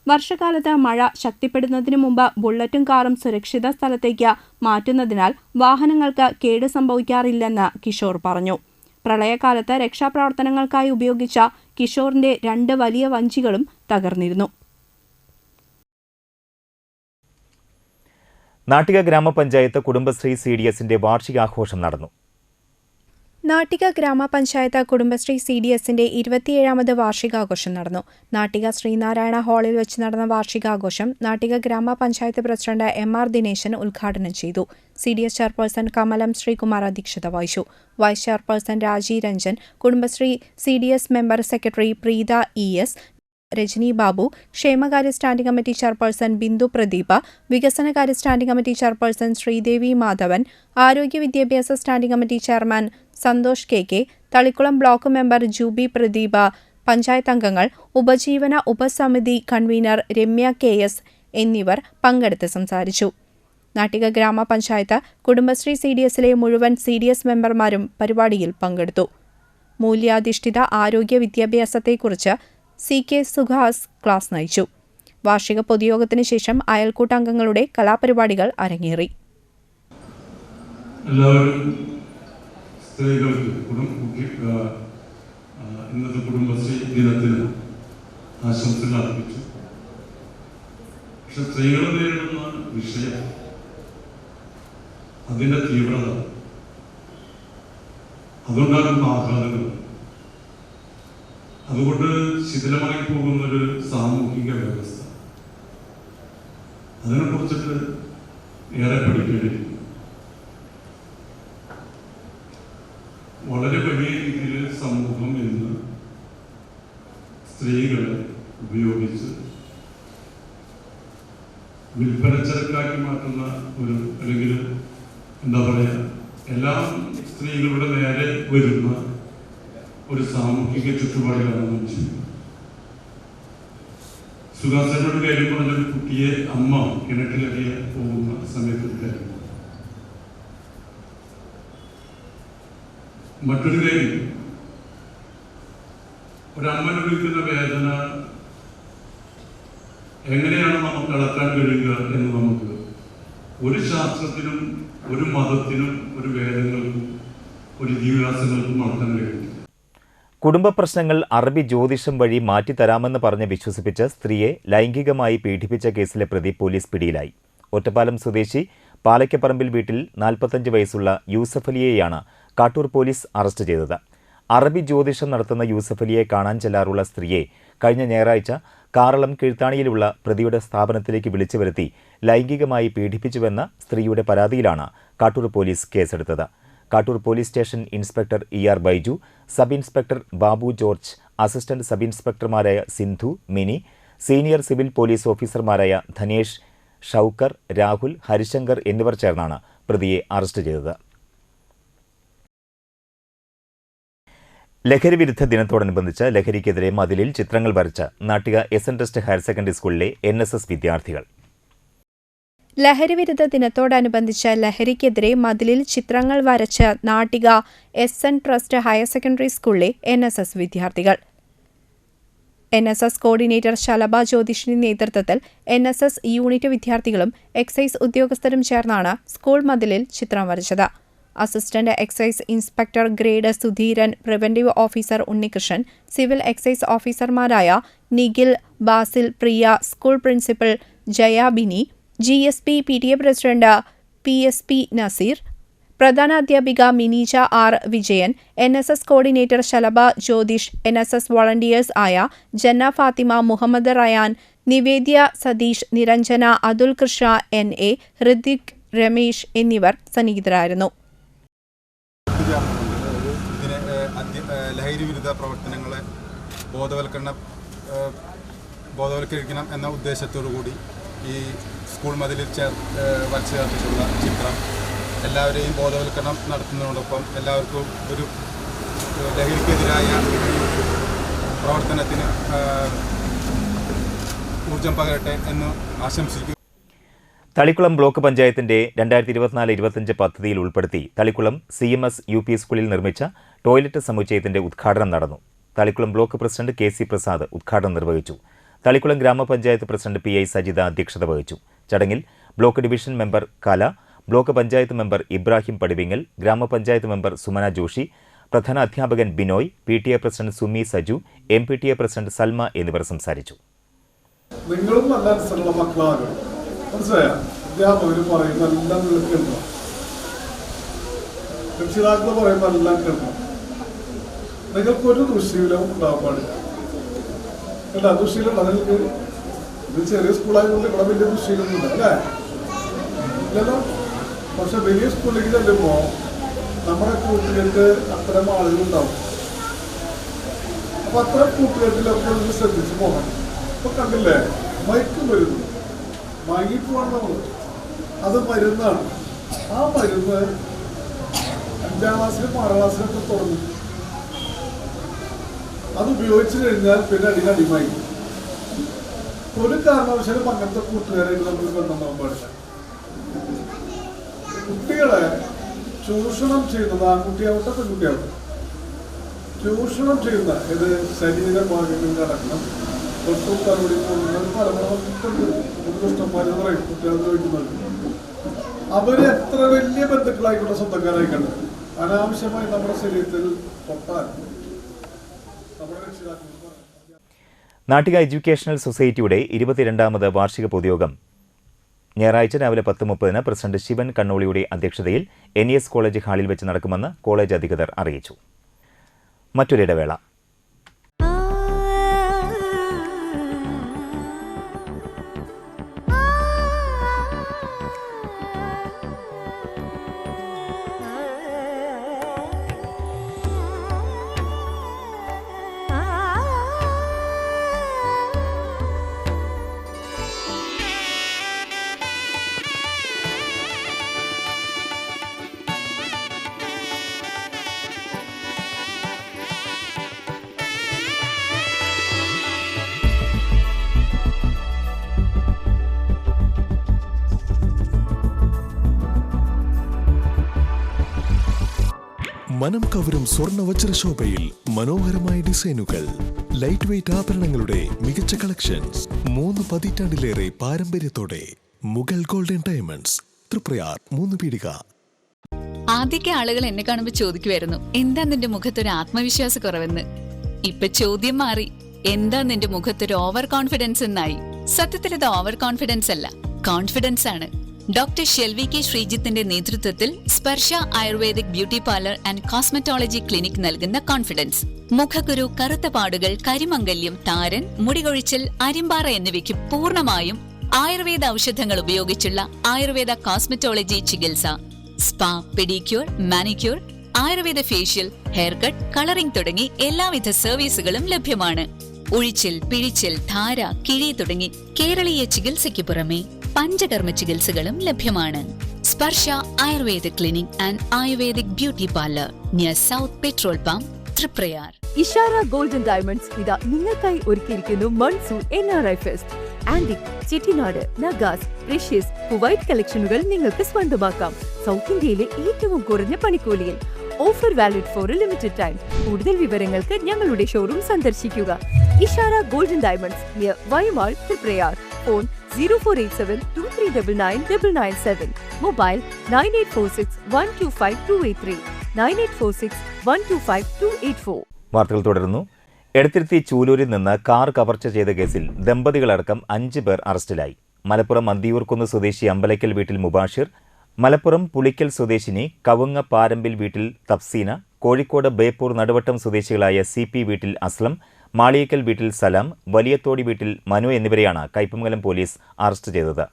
വർഷകാലത്ത് മഴ ശക്തിപ്പെടുന്നതിനു മുമ്പ് ബുള്ളറ്റും കാറും സുരക്ഷിത സ്ഥലത്തേക്ക് മാറ്റുന്നതിനാൽ വാഹനങ്ങൾക്ക് കേട് സംഭവിക്കാറില്ലെന്ന് കിഷോർ പറഞ്ഞു. പ്രളയകാലത്ത് രക്ഷാപ്രവർത്തനങ്ങൾക്കായി ഉപയോഗിച്ച കിഷോറിന്റെ 2 വലിയ വഞ്ചികളും തകർന്നിരുന്നു.
നാട്ടിക ഗ്രാമപഞ്ചായത്ത് കുടുംബശ്രീ CDSന്റെ വാർഷികാഘോഷം നടന്നു.
നാട്ടിക ഗ്രാമപഞ്ചായത്ത് കുടുംബശ്രീ CDSന്റെ 27ാമത് വാർഷികാഘോഷം നടന്നു. നാട്ടിക ശ്രീനാരായണ ഹാളിൽ വെച്ച് നടന്ന വാർഷികാഘോഷം നാട്ടിക ഗ്രാമപഞ്ചായത്ത് പ്രസിഡന്റ് MR ദിനേശൻ ഉദ്ഘാടനം ചെയ്തു. CDS ചെയർപേഴ്സൺ കമലം ശ്രീകുമാർ അധ്യക്ഷത വഹിച്ചു. Vice chairperson Raji Ranjan, Kudumbashree CDS member secretary Preetha ES, Rajani Babu, ക്ഷേമകാര്യ standing committee chairperson Bindu Pradeepa, വികസനകാര്യ standing committee chairperson Sreedevi Madhavan, ആരോഗ്യ വിദ്യാഭ്യാസ standing committee chairman Santhosh KK, Thalikkulam block member Jubi Pradeepa, panchayat അംഗങ്ങൾ, ഉപജീവന ഉപസമിതി കൺവീനർ രമ്യ KS എന്നിവർ പങ്കെടുത്ത് സംസാരിച്ചു. നാട്ടിക ഗ്രാമപഞ്ചായത്ത് കുടുംബശ്രീ CDSലെ മുഴുവൻ CDS മെമ്പർമാരും പരിപാടിയിൽ പങ്കെടുത്തു. മൂല്യാധിഷ്ഠിത ആരോഗ്യ വിദ്യാഭ്യാസത്തെക്കുറിച്ച് CK സുഹാസ് ക്ലാസ് നയിച്ചു. വാർഷിക പൊതുയോഗത്തിന് ശേഷം അയൽക്കൂട്ടംഗങ്ങളുടെ കലാപരിപാടികൾ അരങ്ങേറി.
എല്ലാവരും സ്ത്രീകൾക്ക് ഇന്നത്തെ കുടുംബശ്രീ ദിനത്തിന് ആശംസകൾ അർപ്പിച്ചു. പക്ഷെ സ്ത്രീകൾ നേരിടുന്ന വിഷയം, അതിൻ്റെ തീവ്രത, അതുണ്ടാകുന്ന ആഘാതങ്ങൾ, അതുകൊണ്ട് ശിഥിലമായി പോകുന്നൊരു സാമൂഹിക വ്യവസ്ഥ, അതിനെക്കുറിച്ചിട്ട് ഏറെ പഠിക്കേണ്ടിയിരിക്കുന്നു. വളരെ വലിയ രീതിയിൽ സമൂഹം ഇന്ന് സ്ത്രീകളെ ഉപയോഗിച്ച് വിൽപ്പനച്ചരക്കാക്കി മാറ്റുന്ന ഒരു, അല്ലെങ്കിൽ എന്താ പറയുക, എല്ലാ സ്ത്രീകളുടെ നേരെ വരുന്ന ഒരു സാമൂഹിക ചുറ്റുപാടിലാണ് നാം ചെയ്യുന്നത്. സുഹാസനോട് കാര്യം പറഞ്ഞൊരു കുട്ടിയെ അമ്മ കിണറ്റിലറിയ പോകുന്ന സമയത്ത് കാര്യം. മറ്റൊരു കാര്യം, ഒരമ്മ അനുഭവിക്കുന്ന വേദന എങ്ങനെയാണ് നമുക്ക് അളക്കാൻ കഴിയുക എന്ന് നമുക്ക് ഒരു ശാസ്ത്രത്തിനും ഒരു മതത്തിനും ഒരു വേദങ്ങൾക്കും ഒരു ഇതിഹാസങ്ങൾക്കും അളക്കാൻ കഴിയില്ല.
കുടുംബ പ്രശ്നങ്ങൾ അറബി ജ്യോതിഷം വഴി മാറ്റിത്തരാമെന്ന് പറഞ്ഞ് വിശ്വസിപ്പിച്ച് സ്ത്രീയെ ലൈംഗികമായി പീഡിപ്പിച്ച കേസിലെ പ്രതി പോലീസ് പിടിയിലായി. ഒറ്റപ്പാലം സ്വദേശി പാലയ്ക്കപ്പറമ്പിൽ വീട്ടിൽ 45 വയസ്സുള്ള യൂസഫലിയെയാണ് കാട്ടൂർ പോലീസ് അറസ്റ്റ് ചെയ്തത്. അറബി ജ്യോതിഷം നടത്തുന്ന യൂസഫലിയെ കാണാൻ ചെല്ലാറുള്ള സ്ത്രീയെ കഴിഞ്ഞ ഞായറാഴ്ച കാറളം കീഴ്ത്താണിയിലുള്ള പ്രതിയുടെ സ്ഥാപനത്തിലേക്ക് വിളിച്ചു വരുത്തി ലൈംഗികമായി പീഡിപ്പിച്ചുവെന്ന സ്ത്രീയുടെ പരാതിയിലാണ് കാട്ടൂർ പോലീസ് കേസെടുത്തത്. Kattoor police station inspector ER Baiju, sub inspector Babu George, assistant sub ഇൻസ്പെക്ടർമാരായ Sindhu, Mini, senior civil police ഓഫീസർമാരായ ധനേഷ്, ഷൌക്കർ, രാഹുൽ, ഹരിശങ്കർ എന്നിവർ ചേർന്നാണ് പ്രതിയെ അറസ്റ്റ് ചെയ്തത്. ലഹരിവിരുദ്ധ ദിനത്തോടനുബന്ധിച്ച് ലഹരിക്കെതിരെ മതിലിൽ ചിത്രങ്ങൾ വരച്ച Nattika SN trust higher secondary സ്കൂളിലെ NSS വിദ്യാർത്ഥികൾ.
ലഹരിവിരുദ്ധ ദിനത്തോടനുബന്ധിച്ച് ലഹരിക്കെതിരെ മതിലിൽ ചിത്രങ്ങൾ വരച്ച് Nattika SN trust higher secondary സ്കൂളിലെ NSS വിദ്യാർത്ഥികൾ. NSS കോർഡിനേറ്റർ ശലഭ ജ്യോതിഷിന്റെ നേതൃത്വത്തിൽ NSS യൂണിറ്റ് വിദ്യാർത്ഥികളും എക്സൈസ് ഉദ്യോഗസ്ഥരും ചേർന്നാണ് സ്കൂൾ മതിലിൽ ചിത്രം വരച്ചത്. Assistant excise inspector grade Sudheeran, preventive officer Unnikrishnan, civil excise ഓഫീസർമാരായ Nikhil, Basil, Priya, school principal Jayabini, GSP PTA president PSP Naseer, പ്രധാനാധ്യാപിക Mineeja R Vijayan, NSS coordinator Shalabha Jyothish, NSS volunteers ആയ ജന്ന ഫാത്തിമ, മുഹമ്മദ് റയാൻ, നിവേദ്യ സതീഷ്, നിരഞ്ജന, അതുൽ കൃഷ്ണ, NA, ഹൃദിക്, രമേശ് എന്നിവർ സന്നിഹിതരായിരുന്നു.
ലഹരി വിരുദ്ധ പ്രവർത്തനങ്ങളെ ബോധവൽക്കരിക്കണം എന്ന ഉദ്ദേശത്തോടു കൂടി ഈ സ്കൂൾ മതിലിൽ വരച്ചു ചേർത്തിട്ടുള്ള ചിത്രം എല്ലാവരെയും ബോധവൽക്കരണം നടത്തുന്നതോടൊപ്പം എല്ലാവർക്കും ഒരു ലഹരിക്കെതിരായ പ്രവർത്തനത്തിന് ഊർജം പകരട്ടെ എന്ന് ആശംസിക്കുന്നു.
തളിക്കുളം ബ്ലോക്ക് പഞ്ചായത്തിന്റെ 2024-25 പദ്ധതിയിൽ ഉൾപ്പെടുത്തി തളിക്കുളം CMS UP സ്കൂളിൽ നിർമ്മിച്ച ടോയ്ലറ്റ് സമുച്ചയത്തിന്റെ ഉദ്ഘാടനം നടന്നു. Thalikulam block president KC Prasad ഉദ്ഘാടനം നിർവഹിച്ചു. തളിക്കുളം ഗ്രാമപഞ്ചായത്ത് പ്രസിഡന്റ് PI സജിത അധ്യക്ഷത വഹിച്ചു. ചടങ്ങിൽ ബ്ലോക്ക് ഡിവിഷൻ മെമ്പർ കല, ബ്ലോക്ക് പഞ്ചായത്ത് മെമ്പർ ഇബ്രാഹിം പടിവിങ്ങൽ, ഗ്രാമപഞ്ചായത്ത് മെമ്പർ സുമന ജോഷി, പ്രധാന അധ്യാപകൻ Binoy, PTA president Sumi Saju, MPTA president Salma എന്നിവർ സംസാരിച്ചു.
നിങ്ങളും നല്ല അനുസരണമുള്ള മക്കളാകും. മനസ്സിലായ അധ്യാപകർ പറയുന്ന എല്ലാം കേൾക്കുക. രക്ഷിതാക്കൾ പറയുമ്പോൾ എല്ലാം കേൾക്കണം. നിങ്ങൾക്കൊരു ദുശീലവും ഉണ്ടാവാൻ പാടില്ല. അല്ല, ദുശീലം നിങ്ങൾക്ക് ഇത് ചെറിയ സ്കൂളായതുകൊണ്ട് ഇവിടെ വലിയ ദുശീലമൊന്നുമില്ല അല്ലേ? ഇല്ലല്ലോ. പക്ഷെ വലിയ സ്കൂളിലേക്ക് ചെല്ലുമ്പോൾ നമ്മുടെ കൂട്ടുകെട്ട് അത്തരം ആളുകളുണ്ടാവും. അപ്പൊ അത്തരം കൂട്ടുകെട്ടിലൊക്കെ ഒന്ന് ശ്രദ്ധിച്ച് പോകണം. ഇപ്പൊ കണ്ടില്ലേ, മയക്ക് മരുന്ന് മയങ്ങിപ്പോവാണ് നമ്മൾ. അത് മരുന്നാണ്. ആ മരുന്ന് 5ാം ക്ലാസ്സിലും 6ാം ക്ലാസ്സിലൊക്കെ തുടങ്ങി. അത് ഉപയോഗിച്ചു കഴിഞ്ഞാൽ പിന്നെ അടിമയായി. ഒരു കാരണവശാലും അങ്ങനത്തെ കൂട്ടുകാരായിട്ട് നമുക്ക് ബന്ധമാകാൻ പാടില്ല. കുട്ടികളെ ചൂഷണം ചെയ്യുന്നത് ആൺകുട്ടിയാവട്ടെ പെൺകുട്ടിയാവട്ടെ, ചൂഷണം ചെയ്യുന്ന ഇത് ശരീരഭാഗങ്ങളിൽ അടക്കണം തൊട്ടും തലമുടി പോകുന്നത് പല ദുഷ്ടന്മാരെന്ന് പറയും കുട്ടികൾ ചോദിക്കുന്നത്. അവര് എത്ര വലിയ ബന്ധുക്കളായിക്കോട്ടെ സ്വന്തക്കാരായിക്കോട്ടെ, അനാവശ്യമായി നമ്മുടെ ശരീരത്തിൽ തൊട്ടാൽ നമ്മുടെ രക്ഷിതാക്കൾ.
നാട്ടിക എഡ്യൂക്കേഷണൽ സൊസൈറ്റിയുടെ 22ാമത് വാർഷിക പൊതുയോഗം ഞായറാഴ്ച രാവിലെ 10:30 പ്രസിഡന്റ് ശിവൻ കണ്ണോളിയുടെ അധ്യക്ഷതയിൽ NES കോളേജ് ഹാളിൽ വെച്ച് നടക്കുമെന്ന് കോളേജ് അധികൃതർ അറിയിച്ചു. മറ്റൊരിടവേള.
മനം കവരും സ്വർണ്ണ വജ്രശോഭയിൽ മനോഹരമായ ഡിസൈനുകൾ, ലൈറ്റ് വെയ്റ്റ് ആഭരണങ്ങളുടെ മികച്ച കളക്ഷൻസ്, 3 പതിറ്റാണ്ടിലേറെ പാരമ്പര്യത്തോടെ മുഗൾ ഗോൾഡൻ ഡയമണ്ട്സ്, തൃപ്രയാർ 3 പീടിക.
ആദ്യമൊക്കെ ആളുകൾ എന്നെ കാണുമ്പോൾ ചോദിക്കുമായിരുന്നു, എന്താ നിന്റെ മുഖത്തൊരു ആത്മവിശ്വാസ കുറവെന്ന്. ഇപ്പൊ ചോദ്യം മാറി, എന്താ നിന്റെ മുഖത്തൊരു ഓവർ കോൺഫിഡൻസ് എന്നായി. സത്യത്തിൽ ഇത് ഓവർ കോൺഫിഡൻസ് അല്ല, കോൺഫിഡൻസ് ആണ്. ഡോക്ടർ ഷെൽവി കെ ശ്രീജിത്തിന്റെ നേതൃത്വത്തിൽ Sparsha ayurvedic beauty parlour and cosmetology clinic നൽകുന്ന കോൺഫിഡൻസ്. മുഖക്കുരു, കറുത്ത പാടുകൾ, കരിമംഗല്യം, താരൻ, മുടികൊഴിച്ചിൽ, അരിമ്പാറ എന്നിവയ്ക്ക് പൂർണ്ണമായും ആയുർവേദ ഔഷധങ്ങൾ ഉപയോഗിച്ചുള്ള ആയുർവേദ കോസ്മെറ്റോളജി ചികിത്സ. Spa, pedicure, manicure, Ayurveda facial, hair cut, colouring തുടങ്ങി എല്ലാവിധ സർവീസുകളും ലഭ്യമാണ്. ഉഴിച്ചിൽ, പിഴിച്ചിൽ, ധാര, കിഴി തുടങ്ങി കേരളീയ ചികിത്സയ്ക്ക് പുറമെ പഞ്ചകർമ്മ ചികിത്സകളും ലഭ്യമാണ്. Sparsha Ayurveda clinic and ayurvedic beauty parlour near south petrol pump, Triprayar.
Ishara golden diamonds ഇതാ നിങ്ങൾക്കായി ഒരുക്കിയിരിക്കുന്നു monsoon NRI fest. Antique, Chettinad, Nagas, precious, Kuwait കളക്ഷനുകൾ നിങ്ങൾക്ക് സ്വന്തമാക്കാം. സൗത്ത് ഇന്ത്യയിലെ ഏറ്റവും കുറഞ്ഞ പണിക്കൂലിയിൽ. Offer valid for a limited time. കൂടുതൽ വിവരങ്ങൾക്ക് ഞങ്ങളുടെ ഷോറൂം സന്ദർശിക്കുക. Ishara golden diamonds near Y Mall, Triprayar. Phone 0487239997. Mobile 9846125283, 9846125284.
വാർത്തകൾ തുടരുന്നു. എടത്തിരുത്തി ചൂലൂരിൽ നിന്ന് കാർ കവർച്ച ചെയ്ത കേസിൽ ദമ്പതികളടക്കം 5 പേർ അറസ്റ്റിലായി. മലപ്പുറം അന്തിയൂർക്കുന്ന് സ്വദേശി അമ്പലക്കൽ വീട്ടിൽ മുബാഷിർ, മലപ്പുറം പുളിക്കൽ സ്വദേശിനി കവുങ്ങ പാരമ്പിൽ വീട്ടിൽ തഫ്സീന, കോഴിക്കോട് ബേപ്പൂർ നടുവട്ടം സ്വദേശികളായ CP വീട്ടിൽ അസ്ലം, മാളിയേക്കൽ വീട്ടിൽ സലാം, വലിയത്തോടി വീട്ടിൽ മനു എന്നിവരെയാണ് കയ്പമംഗലം പോലീസ് അറസ്റ്റ് ചെയ്തത്.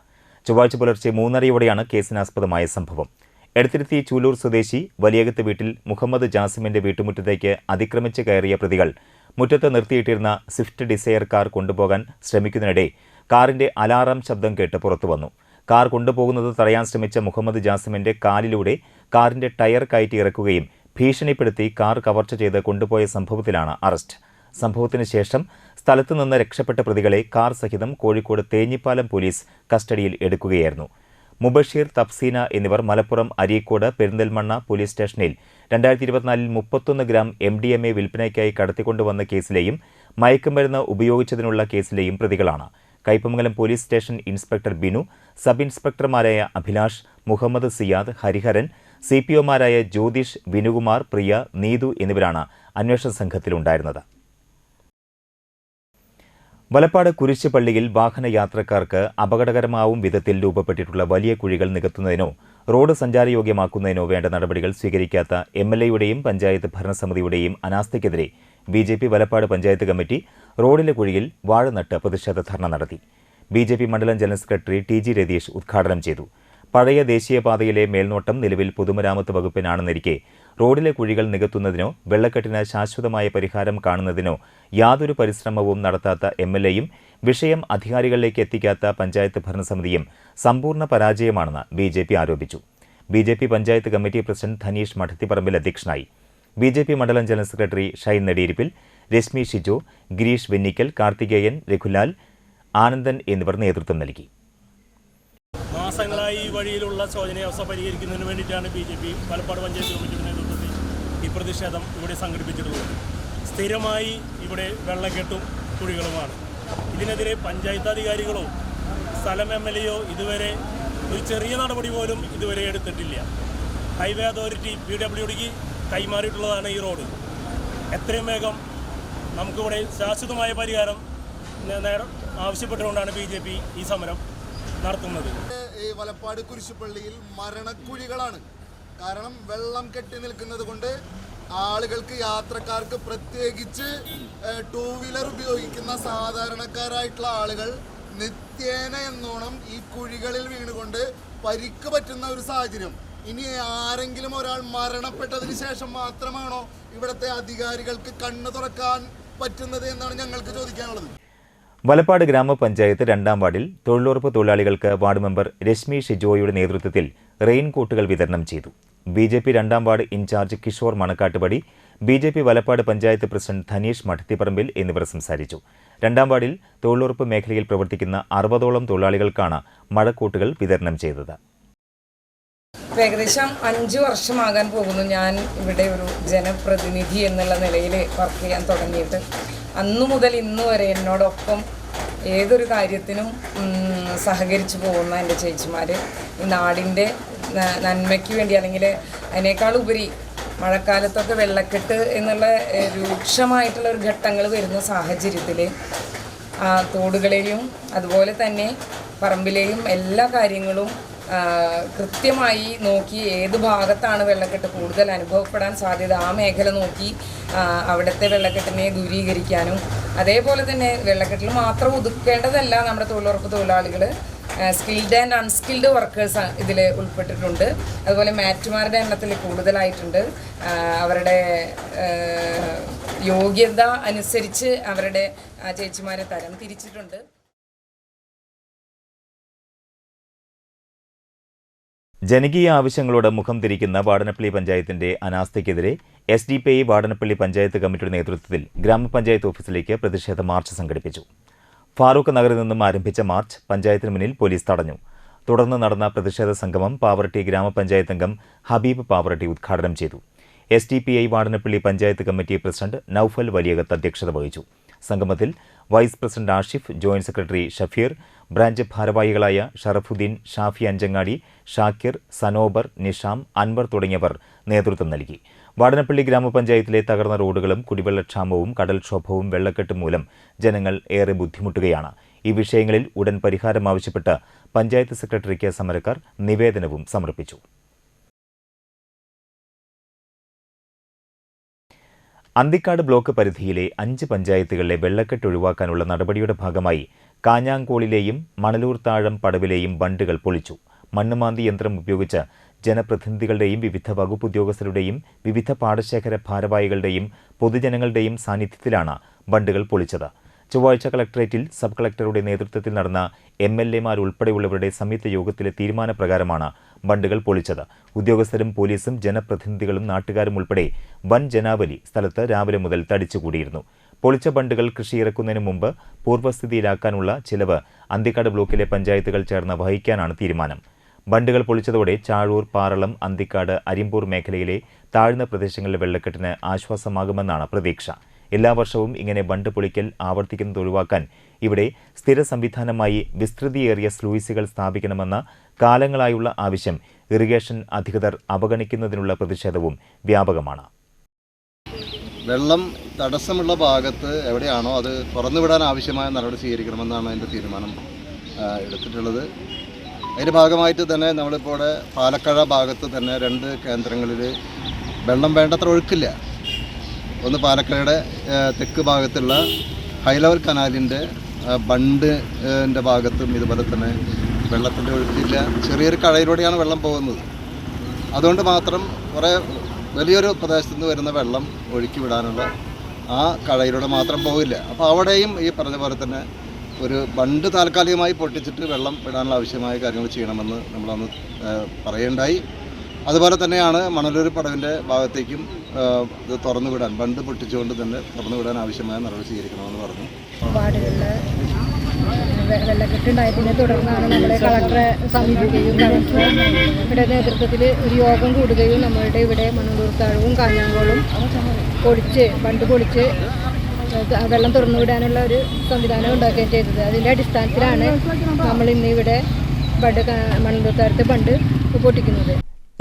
ചൊവ്വാഴ്ച പുലർച്ചെ 3:30 കേസിനാസ്പദമായ സംഭവം. എടത്തിരുത്തി ചൂലൂർ സ്വദേശി വലിയകത്ത് വീട്ടിൽ മുഹമ്മദ് ജാസിമിന്റെ വീട്ടുമുറ്റത്തേക്ക് അതിക്രമിച്ച് കയറിയ പ്രതികൾ മുറ്റത്ത് നിർത്തിയിട്ടിരുന്ന സ്വിഫ്റ്റ് ഡിസയർ കാർ കൊണ്ടുപോകാൻ ശ്രമിക്കുന്നതിനിടെ കാറിന്റെ അലാറം ശബ്ദം കേട്ട് പുറത്തുവന്നു. കാർ കൊണ്ടുപോകുന്നത് തടയാൻ ശ്രമിച്ച മുഹമ്മദ് ജാസിമിന്റെ കാലിലൂടെ കാറിന്റെ ടയർ കയറ്റി ഇറക്കുകയും ഭീഷണിപ്പെടുത്തി കാർ കവർച്ച ചെയ്ത് കൊണ്ടുപോയ സംഭവത്തിലാണ് അറസ്റ്റ്. സംഭവത്തിന് ശേഷം സ്ഥലത്തു നിന്ന് രക്ഷപ്പെട്ട പ്രതികളെ കാർ സഹിതം കോഴിക്കോട് തേഞ്ഞിപ്പാലം പോലീസ് കസ്റ്റഡിയിൽ എടുക്കുകയായിരുന്നു. മുബഷീർ, തഫ്സീന എന്നിവർ മലപ്പുറം അരീക്കോട് പെരിന്തൽമണ്ണ പോലീസ് സ്റ്റേഷനിൽ 2024 31 ഗ്രാം MDMA വിൽപ്പനയ്ക്കായി കടത്തിക്കൊണ്ടുവന്ന കേസിലെയും മയക്കുമരുന്ന് ഉപയോഗിച്ചതിനുള്ള കേസിലെയും പ്രതികളാണ്. Kaipamangalam police station inspector Binu, sub ഇൻസ്പെക്ടർമാരായ അഭിലാഷ്, മുഹമ്മദ് സിയാദ്, ഹരിഹരൻ, CPOമാരായ ജ്യോതിഷ്, വിനുകുമാർ, പ്രിയ, നീതു എന്നിവരാണ് അന്വേഷണ സംഘത്തിലുണ്ടായിരുന്നത്. വലപ്പാട് കുരിശുപള്ളിയിൽ വാഹനയാത്രക്കാർക്ക് അപകടകരമാവും വിധത്തിൽ രൂപപ്പെട്ടിട്ടുള്ള വലിയ കുഴികൾ നികത്തുന്നതിനോ റോഡ് സഞ്ചാരയോഗ്യമാക്കുന്നതിനോ വേണ്ട നടപടികൾ സ്വീകരിക്കാത്ത MLAയുടെയും പഞ്ചായത്ത് ഭരണസമിതിയുടെയും അനാസ്ഥയ്ക്കെതിരെ BJP വലപ്പാട് പഞ്ചായത്ത് കമ്മിറ്റി റോഡിലെ കുഴിയിൽ വാഴ നട്ട് പ്രതിഷേധ ധർണ നടത്തി. BJP മണ്ഡലം ജനറൽ സെക്രട്ടറി TG രതീഷ് ഉദ്ഘാടനം ചെയ്തു. പഴയ ദേശീയപാതയിലെ മേൽനോട്ടം നിലവിൽ പൊതുമരാമത്ത് വകുപ്പിനാണെന്നിരിക്കെ റോഡിലെ കുഴികൾ നികത്തുന്നതിനോ വെള്ളക്കെട്ടിന് ശാശ്വതമായ പരിഹാരം കാണുന്നതിനോ യാതൊരു പരിശ്രമവും നടത്താത്ത MLAയും വിഷയം അധികാരികളിലേക്ക് എത്തിക്കാത്ത പഞ്ചായത്ത് ഭരണസമിതിയും സമ്പൂർണ്ണ പരാജയമാണെന്ന് BJP ആരോപിച്ചു. BJP panchayat committee president Dhaneesh Madathiparambil അധ്യക്ഷനായി. BJP മണ്ഡലം general secretary Shine Nedirippil, Reshmi Shijo, Gireesh Vennikkal, Karthikeyan, രഘുലാൽ, ആനന്ദൻ എന്നിവർ നേതൃത്വം നൽകി.
മാസങ്ങളായി ഈ വഴിയിലുള്ള ശോചനീയാവസ്ഥ പരിഹരിക്കുന്നതിന് വേണ്ടിയിട്ടാണ് BJP വലപ്പാട് പഞ്ചായത്ത് കമ്മിറ്റിയുടെ നേതൃത്വത്തിൽ ഈ പ്രതിഷേധം ഇവിടെ സംഘടിപ്പിച്ചിട്ടുള്ളത്. സ്ഥിരമായി ഇവിടെ വെള്ളക്കെട്ടും കുഴികളുമാണ്. ഇതിനെതിരെ പഞ്ചായത്ത് അധികാരികളോ സ്ഥലം MLAയോ ഇതുവരെ ഒരു ചെറിയ നടപടി പോലും ഇതുവരെ എടുത്തിട്ടില്ല. ഹൈവേ അതോറിറ്റി PWDക്ക് കൈമാറിയിട്ടുള്ളതാണ് ഈ റോഡ്. എത്രയും വേഗം നമുക്കിവിടെ ശാശ്വതമായ പരിഹാരം ആവശ്യപ്പെട്ടുകൊണ്ടാണ് BJP ഈ സമരം നടത്തുന്നത്.
ഈ വലപ്പാട് കുരിശുപള്ളിയിൽ മരണക്കുഴികളാണ്. കാരണം വെള്ളം കെട്ടി നിൽക്കുന്നത് കൊണ്ട് ആളുകൾക്ക്, യാത്രക്കാർക്ക്, പ്രത്യേകിച്ച് 2 വീലർ ഉപയോഗിക്കുന്ന സാധാരണക്കാരായിട്ടുള്ള ആളുകൾ നിത്യേന എന്നോണം ഈ കുഴികളിൽ വീണുകൊണ്ട് പരിക്ക് പറ്റുന്ന ഒരു സാഹചര്യം. ഇനി ആരെങ്കിലും ഒരാൾ മരണപ്പെട്ടതിന് ശേഷം മാത്രമാണോ ഇവിടുത്തെ അധികാരികൾക്ക് കണ്ണു തുറക്കാൻ പറ്റുന്നത് എന്നാണ് ഞങ്ങൾക്ക് ചോദിക്കാനുള്ളത്.
വലപ്പാട് ഗ്രാമപഞ്ചായത്ത് 2ാം വാർഡിൽ തൊഴിലുറപ്പ് തൊഴിലാളികൾക്ക് വാർഡ് മെമ്പർ രശ്മി ഷിജോയുടെ നേതൃത്വത്തിൽ റെയിൻകോട്ടുകൾ വിതരണം ചെയ്തു. BJP 2ാം ward incharge Kishore Manakkattupadi, BJP Valappad panchayat president Dhaneesh Madathiparambil എന്നിവർ സംസാരിച്ചു. 2ാം വാർഡിൽ തൊഴിലുറപ്പ് മേഖലയിൽ പ്രവർത്തിക്കുന്ന 60ഓളം തൊഴിലാളികൾക്കാണ് മഴക്കോട്ടുകൾ വിതരണം ചെയ്തത്.
ഏകദേശം 5 വർഷമാകാൻ പോകുന്നു ഞാൻ ഇവിടെ ഒരു ജനപ്രതിനിധി എന്നുള്ള നിലയിൽ വർക്ക് ചെയ്യാൻ തുടങ്ങിയിട്ട്. അന്നു മുതൽ ഇന്ന് വരെ എന്നോടൊപ്പം ഏതൊരു കാര്യത്തിനും സഹകരിച്ചു പോകുന്ന എൻ്റെ ചേച്ചിമാർ ഈ നാടിൻ്റെ നന്മയ്ക്ക് വേണ്ടി, അല്ലെങ്കിൽ അതിനേക്കാളുപരി മഴക്കാലത്തൊക്കെ വെള്ളക്കെട്ട് എന്നുള്ള രൂക്ഷമായിട്ടുള്ള ഒരു ഘട്ടങ്ങൾ വരുന്ന സാഹചര്യത്തിൽ തോടുകളെയും അതുപോലെ തന്നെ പറമ്പിലെയും എല്ലാ കാര്യങ്ങളും കൃത്യമായി നോക്കി ഏത് ഭാഗത്താണ് വെള്ളക്കെട്ട് കൂടുതൽ അനുഭവപ്പെടാൻ സാധ്യത ആ മേഖല നോക്കി അവിടുത്തെ വെള്ളക്കെട്ടിനെ ദൂരീകരിക്കാനും, അതേപോലെ തന്നെ വെള്ളക്കെട്ടിൽ മാത്രം ഒതുക്കേണ്ടതല്ല നമ്മുടെ തൊഴിലുറപ്പ് തൊഴിലാളികൾ, സ്കിൽഡ് ആൻഡ് അൺസ്കിൽഡ് വർക്കേഴ്സ് ഇതിൽ ഉൾപ്പെട്ടിട്ടുണ്ട്. അതുപോലെ മാറ്റുമാരുടെ എണ്ണത്തിൽ കൂടുതലായിട്ടുണ്ട്. അവരുടെ യോഗ്യത അനുസരിച്ച് അവരുടെ ചേച്ചിമാരെ തരം തിരിച്ചിട്ടുണ്ട്.
ജനകീയ ആവശ്യങ്ങളോട് മുഖം തിരിക്കുന്ന വാടനപ്പള്ളി പഞ്ചായത്തിന്റെ അനാസ്ഥയ്ക്കെതിരെ SDPI വാടനപ്പള്ളി പഞ്ചായത്ത് കമ്മിറ്റിയുടെ നേതൃത്വത്തിൽ ഗ്രാമപഞ്ചായത്ത് ഓഫീസിലേക്ക് പ്രതിഷേധ മാർച്ച് സംഘടിപ്പിച്ചു. ഫാറൂഖ് നഗറിൽ നിന്നും ആരംഭിച്ച മാർച്ച് പഞ്ചായത്തിന് മുന്നിൽ പോലീസ് തടഞ്ഞു. തുടർന്ന് നടന്ന പ്രതിഷേധ സംഗമം പാവറട്ടി ഗ്രാമപഞ്ചായത്ത് അംഗം ഹബീബ് പാവറട്ടി ഉദ്ഘാടനം ചെയ്തു. SDPI Vadanappally panchayat committee president Noufal Valiyakath അധ്യക്ഷത വഹിച്ചു. സംഗമത്തിൽ vice president Ashif, joint secretary Shafeer, branch ഭാരവാഹികളായ ഷറഫുദ്ദീൻ, ഷാഫി അഞ്ചങ്ങാടി, ഷാക്കിർ, സനോബർ, നിഷാം, അൻവർ തുടങ്ങിയവർ നേതൃത്വം നൽകി. വാടനപ്പള്ളി ഗ്രാമപഞ്ചായത്തിലെ തകർന്ന റോഡുകളും കുടിവെള്ളക്ഷാമവും കടൽക്ഷോഭവും വെള്ളക്കെട്ടും മൂലം ജനങ്ങൾ ഏറെ ബുദ്ധിമുട്ടുകയാണ്. ഈ വിഷയങ്ങളിൽ ഉടൻ പരിഹാരം ആവശ്യപ്പെട്ട് പഞ്ചായത്ത് സെക്രട്ടറിക്ക് സമരക്കാർ നിവേദനവും സമർപ്പിച്ചു. അന്തിക്കാട് ബ്ലോക്ക് പരിധിയിലെ 5 പഞ്ചായത്തുകളിലെ വെള്ളക്കെട്ട് ഒഴിവാക്കാനുള്ള നടപടിയുടെ ഭാഗമായി കാഞ്ഞാങ്കോളിലെയും മണലൂർ താഴം പടവിലെയും ബണ്ടുകൾ പൊളിച്ചു. മണ്ണുമാന്തി യന്ത്രം ഉപയോഗിച്ച് ജനപ്രതിനിധികളുടെയും വിവിധ വകുപ്പ് ഉദ്യോഗസ്ഥരുടെയും വിവിധ പാടശേഖര ഭാരവാഹികളുടെയും പൊതുജനങ്ങളുടെയും സാന്നിധ്യത്തിലാണ് ബണ്ടുകൾ പൊളിച്ചത്. ചൊവ്വാഴ്ച കളക്ടറേറ്റിൽ സബ് കളക്ടറുടെ നേതൃത്വത്തിൽ നടന്ന MLAമാർ ഉൾപ്പെടെയുള്ളവരുടെ സംയുക്ത യോഗത്തിലെ തീരുമാനപ്രകാരമാണ് ബണ്ടുകൾ പൊളിച്ചത്. ഉദ്യോഗസ്ഥരും പോലീസും ജനപ്രതിനിധികളും നാട്ടുകാരും ഉൾപ്പെടെ വൻ ജനാവലി സ്ഥലത്ത് രാവിലെ മുതൽ തടിച്ചുകൂടിയിരുന്നു. പൊളിച്ച ബണ്ടുകൾ കൃഷി ഇറക്കുന്നതിന് മുമ്പ് പൂർവ്വസ്ഥിതിയിലാക്കാനുള്ള ചിലവ് അന്തിക്കാട് ബ്ലോക്കിലെ പഞ്ചായത്തുകൾ ചേർന്ന് വഹിക്കാനാണ് തീരുമാനം. ബണ്ടുകൾ പൊളിച്ചതോടെ ചാഴൂർ, പാറളം, അന്തിക്കാട്, അരിമ്പൂർ മേഖലയിലെ താഴ്ന്ന പ്രദേശങ്ങളിലെ വെള്ളക്കെട്ടിന് ആശ്വാസമാകുമെന്നാണ് പ്രതീക്ഷ. എല്ലാ വർഷവും ഇങ്ങനെ ബണ്ട് പൊളിക്കൽ ആവർത്തിക്കുന്നത് ഒഴിവാക്കാൻ ഇവിടെ സ്ഥിര സംവിധാനമായി വിസ്തൃതിയേറിയ സ്ലൂയിസുകൾ സ്ഥാപിക്കണമെന്ന കാലങ്ങളായുള്ള ആവശ്യം ഇറിഗേഷൻ അധികൃതർ അവഗണിക്കുന്നതിനുള്ള പ്രതിഷേധവും വ്യാപകമാണ്.
വെള്ളം തടസ്സമുള്ള ഭാഗത്ത് എവിടെയാണോ അത് തുറന്നുവിടാൻ ആവശ്യമായ നടപടി സ്വീകരിക്കണമെന്നാണ് അതിൻ്റെ തീരുമാനം എടുത്തിട്ടുള്ളത്. അതിൻ്റെ ഭാഗമായിട്ട് തന്നെ നമ്മളിപ്പോൾ ഇവിടെ പാലക്കഴ ഭാഗത്ത് തന്നെ 2 കേന്ദ്രങ്ങളിൽ വെള്ളം വേണ്ടത്ര ഒഴുക്കില്ല. ഒന്ന് പാലക്കഴയുടെ തെക്ക് ഭാഗത്തുള്ള ഹൈ ലെവൽ കനാലിൻ്റെ ബണ്ടിൻ്റെ ഭാഗത്തും ഇതുപോലെ തന്നെ വെള്ളത്തിൻ്റെ ഒഴുക്കില്ല. ചെറിയൊരു കഴയിലൂടെയാണ് വെള്ളം പോകുന്നത്. അതുകൊണ്ട് മാത്രം കുറേ വലിയൊരു പ്രദേശത്തു നിന്ന് വരുന്ന വെള്ളം ഒഴുക്കി വിടാനുള്ള ആ കഴയിലൂടെ മാത്രം പോകില്ല. അപ്പോൾ അവിടെയും ഈ പറഞ്ഞ പോലെ തന്നെ ഒരു ബണ്ട് താൽക്കാലികമായി പൊട്ടിച്ചിട്ട് വെള്ളം വിടാനുള്ള ആവശ്യമായ കാര്യങ്ങൾ ചെയ്യണമെന്ന് നമ്മളന്ന് പറയുണ്ടായി. അതുപോലെ തന്നെയാണ് മണലൂർ പടവിൻ്റെ ഭാഗത്തേക്കും ഇത് തുറന്നു വിടാൻ, ബണ്ട് പൊട്ടിച്ചുകൊണ്ട് തന്നെ തുറന്നു വിടാൻ ആവശ്യമായ നടപടി സ്വീകരിക്കണമെന്ന് പറഞ്ഞു.
വാർഡുകളിൽ വെള്ളക്കെട്ടുണ്ടായതിനെ തുടർന്നാണ് നമ്മളെ കളക്ടറെ സമീപിക്കുകയും കളക്ടറുടെ നേതൃത്വത്തിൽ ഒരു യോഗം കൂടുകയും നമ്മളുടെ ഇവിടെ മണലൂർത്താഴവും കാഞ്ഞാങ്കോളും ബണ്ട് പൊളിച്ച് വെള്ളം തുറന്നു വിടാനുള്ള ഒരു സംവിധാനം ഉണ്ടാക്കുകയും ചെയ്തത്. അതിൻ്റെ അടിസ്ഥാനത്തിലാണ് നമ്മൾ ഇന്ന് ഇവിടെ മണലൂർത്താഴത്തെ ബണ്ട് പൊട്ടിക്കുന്നത്.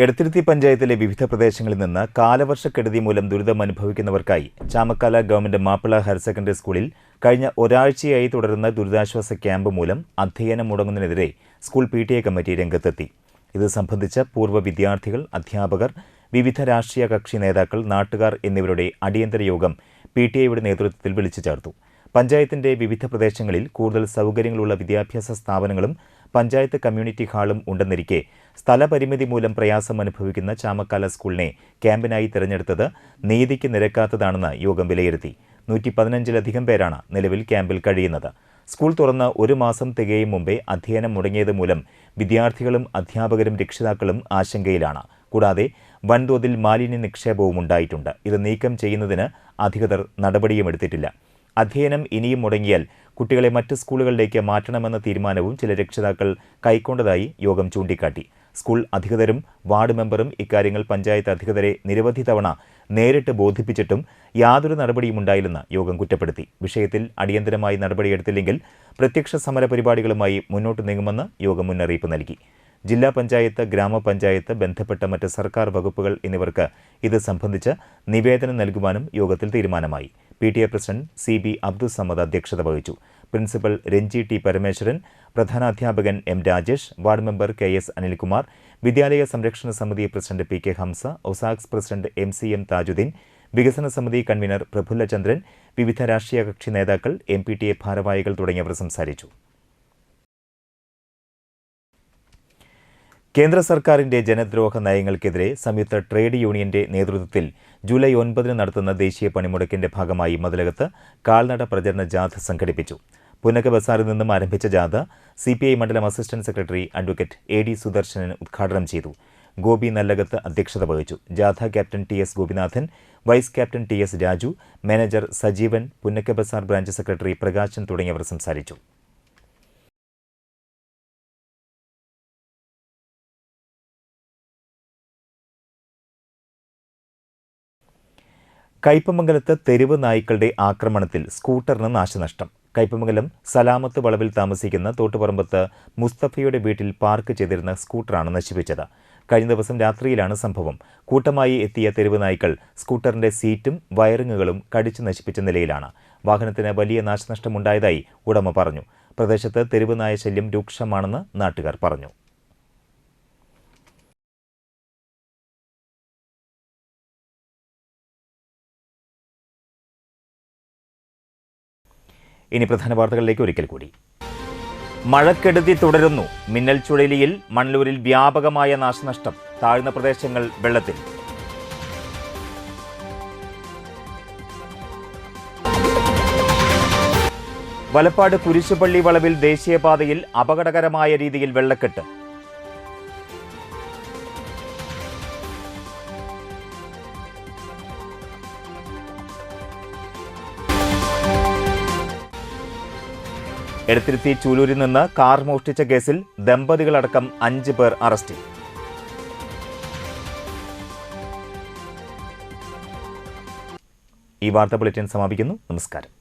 എടത്തിരുത്തി പഞ്ചായത്തിലെ വിവിധ പ്രദേശങ്ങളിൽ നിന്ന് കാലവർഷക്കെടുതി മൂലം ദുരിതം അനുഭവിക്കുന്നവർക്കായി Chamakkala government Mappila higher secondary സ്കൂളിൽ കഴിഞ്ഞ ഒരാഴ്ചയായി തുടരുന്ന ദുരിതാശ്വാസ ക്യാമ്പ് മൂലം അധ്യയനം മുടങ്ങുന്നതിനെതിരെ സ്കൂൾ PTA കമ്മിറ്റി രംഗത്തെത്തി. ഇത് സംബന്ധിച്ച പൂർവ്വ വിദ്യാർത്ഥികൾ, അധ്യാപകർ, വിവിധ രാഷ്ട്രീയ കക്ഷി നേതാക്കൾ, നാട്ടുകാർ എന്നിവരുടെ അടിയന്തര യോഗം PTAയുടെ നേതൃത്വത്തിൽ വിളിച്ചു ചേർത്തു. പഞ്ചായത്തിന്റെ വിവിധ പ്രദേശങ്ങളിൽ കൂടുതൽ സൗകര്യങ്ങളുള്ള വിദ്യാഭ്യാസ സ്ഥാപനങ്ങളും പഞ്ചായത്ത് കമ്മ്യൂണിറ്റി ഹാളും ഉണ്ടെന്നിരിക്കെ സ്ഥലപരിമിതി മൂലം പ്രയാസം അനുഭവിക്കുന്ന ചാമക്കാല സ്കൂളിനെ ക്യാമ്പിനായി തിരഞ്ഞെടുത്തത് നീതിക്ക് നിരക്കാത്തതാണെന്ന് യോഗം വിലയിരുത്തി. 115-ലധികം പേരാണ് നിലവിൽ ക്യാമ്പിൽ കഴിയുന്നത്. സ്കൂൾ തുറന്ന് 1 മാസം തികയും മുമ്പേ അധ്യയനം മുടങ്ങിയത് മൂലം വിദ്യാർത്ഥികളും അധ്യാപകരും രക്ഷിതാക്കളും ആശങ്കയിലാണ്. കൂടാതെ വൻതോതിൽ മാലിന്യ നിക്ഷേപവും ഉണ്ടായിട്ടുണ്ട്. ഇത് നീക്കം ചെയ്യുന്നതിന് അധികൃതർ നടപടിയുമെടുത്തിട്ടില്ല. അധ്യയനം ഇനിയും മുടങ്ങിയാൽ കുട്ടികളെ മറ്റ് സ്കൂളുകളിലേക്ക് മാറ്റണമെന്ന തീരുമാനവും ചില രക്ഷിതാക്കൾ കൈക്കൊണ്ടതായി യോഗം ചൂണ്ടിക്കാട്ടി. സ്കൂൾ അധികൃതരും വാർഡ് മെമ്പറും ഇക്കാര്യങ്ങൾ പഞ്ചായത്ത് അധികൃതരെ നിരവധി തവണ നേരിട്ട് ബോധിപ്പിച്ചിട്ടും യാതൊരു നടപടിയും ഉണ്ടായില്ലെന്ന് യോഗം കുറ്റപ്പെടുത്തി. വിഷയത്തിൽ അടിയന്തരമായി നടപടിയെടുത്തില്ലെങ്കിൽ പ്രത്യക്ഷ സമര പരിപാടികളുമായി മുന്നോട്ട് നീങ്ങുമെന്ന് യോഗം മുന്നറിയിപ്പ് നൽകി. ജില്ലാ പഞ്ചായത്ത്, ഗ്രാമപഞ്ചായത്ത്, ബന്ധപ്പെട്ട മറ്റ് സർക്കാർ വകുപ്പുകൾ എന്നിവർക്ക് ഇത് സംബന്ധിച്ച് നിവേദനം നൽകുവാനും യോഗത്തിൽ തീരുമാനമായി. PTA president CB Abdul Samad അധ്യക്ഷത വഹിച്ചു. പ്രിൻസിപ്പൽ രഞ്ജി T പരമേശ്വരൻ, പ്രധാനാധ്യാപകൻ M Rajesh, ward member KS Anilkumar, വിദ്യാലയ സംരക്ഷണ സമിതി പ്രസിഡന്റ് PK ഹംസ, ഒസാക്സ് പ്രസിഡന്റ് MCM താജുദ്ദീൻ, വികസന സമിതി കൺവീനർ പ്രഫുല്ല ചന്ദ്രൻ, വിവിധ രാഷ്ട്രീയ കക്ഷി നേതാക്കൾ, MPTA ഭാരവാഹികൾ തുടങ്ങിയവർ സംസാരിച്ചു. കേന്ദ്ര സർക്കാരിന്റെ ജനദ്രോഹ നയങ്ങൾക്കെതിരെ സംയുക്ത ട്രേഡ് യൂണിയന്റെ നേതൃത്വത്തിൽ ജൂലൈ 9 നടത്തുന്ന ദേശീയ പണിമുടക്കിന്റെ ഭാഗമായി മതിലകത്ത് കാൽനട പ്രചരണ ജാഥ സംഘടിപ്പിച്ചു. പുന്നക ബസാറിൽ നിന്നും ആരംഭിച്ച ജാഥ CPI മണ്ഡലം assistant secretary advocate AD Sudarshanan ഉദ്ഘാടനം ചെയ്തു. ഗോപി നല്ലകത്ത് അധ്യക്ഷത വഹിച്ചു. ജാഥ captain TS Gopinathan, vice captain TS Raju, manager Sajeevan, Punnaka Bazaar branch secretary Prakashan തുടങ്ങിയവർ സംസാരിച്ചു. കയ്പമംഗലത്ത് തെരുവ് നായ്ക്കളുടെ ആക്രമണത്തിൽ സ്കൂട്ടറിന് നാശനഷ്ടം. കയ്പമംഗലം സലാമത്ത് വളവിൽ താമസിക്കുന്ന തോട്ടുപറമ്പത്ത് മുസ്തഫയുടെ വീട്ടിൽ പാർക്ക് ചെയ്തിരുന്ന സ്കൂട്ടറാണ് നശിപ്പിച്ചത്. കഴിഞ്ഞ ദിവസം രാത്രിയിലാണ് സംഭവം. കൂട്ടമായി എത്തിയ തെരുവ് നായ്ക്കൾ സ്കൂട്ടറിന്റെ സീറ്റും വയറിങ്ങുകളും കടിച്ചു നശിപ്പിച്ച നിലയിലാണ്. വാഹനത്തിന് വലിയ നാശനഷ്ടമുണ്ടായതായി ഉടമ പറഞ്ഞു. പ്രദേശത്ത് തെരുവ് നായ ശല്യം രൂക്ഷമാണെന്ന് നാട്ടുകാർ പറഞ്ഞു. ഇനി പ്രധാന വാർത്തകളിലേക്ക് ഒരിക്കൽ കൂടി. മഴക്കെടുതി തുടരുന്നു. മിന്നൽ ചുഴലിയിൽ മണലൂരിൽ വ്യാപകമായ നാശനഷ്ടം. താഴ്ന്ന പ്രദേശങ്ങൾ വെള്ളത്തിൽ. വലപ്പാട് കുരിശുപള്ളി വളവിൽ ദേശീയപാതയിൽ അപകടകരമായ രീതിയിൽ വെള്ളക്കെട്ട്. എടത്തിരുത്തി ചൂലൂരിൽ നിന്ന് കാർ മോഷ്ടിച്ച കേസിൽ ദമ്പതികളടക്കം 5 പേർ അറസ്റ്റിൽ. ഈ വാർത്താ ബുള്ളറ്റിൻ സമാപിക്കുന്നു. നമസ്കാരം.